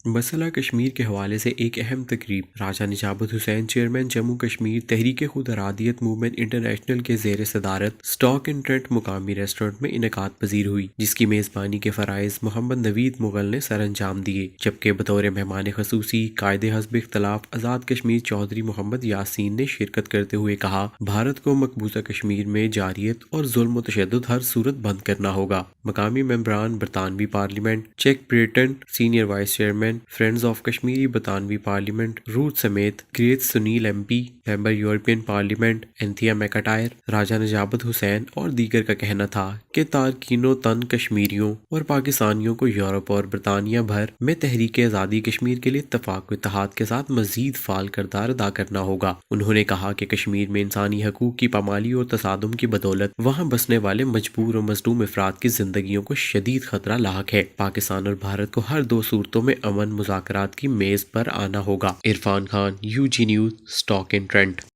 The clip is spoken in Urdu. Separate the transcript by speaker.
Speaker 1: مسئلہ کشمیر کے حوالے سے ایک اہم تقریب راجہ نجابت حسین چیئرمین جموں کشمیر تحریک خود ارادیت موومنٹ انٹرنیشنل کے زیر صدارت اسٹاک اینڈ ٹرینڈ مقامی ریسٹورنٹ میں انعقاد پذیر ہوئی، جس کی میزبانی کے فرائض محمد نوید مغل نے سر انجام دیے، جبکہ بطور مہمان خصوصی قائد حزب اختلاف آزاد کشمیر چودھری محمد یاسین نے شرکت کرتے ہوئے کہا، بھارت کو مقبوضہ کشمیر میں جارحیت اور ظلم و تشدد ہر صورت بند کرنا ہوگا۔ مقامی ممبران برطانوی parliament, check Britain senior vice chairman friends of Kashmiri برطانوی پارلیمنٹ روٹ سمیت گریت سنیل ایم پی ممبر یورپین پارلیمنٹ اینتھیا میکاٹائر، راجہ نجابت حسین اور دیگر کا کہنا تھا کہ تارکین وطن کشمیریوں اور پاکستانیوں کو یورپ اور برطانیہ بھر میں تحریک آزادی کشمیر کے لیے اتفاق و اتحاد کے ساتھ مزید فعال کردار ادا کرنا ہوگا۔ انہوں نے کہا کہ کشمیر میں انسانی حقوق کی پامالی اور تصادم کی بدولت وہاں بسنے والے مجبور و مظلوم افراد کی زندگیوں کو شدید خطرہ لاحق ہے۔ پاکستان اور بھارت کو ہر دو صورتوں میں امن مذاکرات کی میز پر آنا ہوگا۔ Irfan Khan, UG news, stock and trained.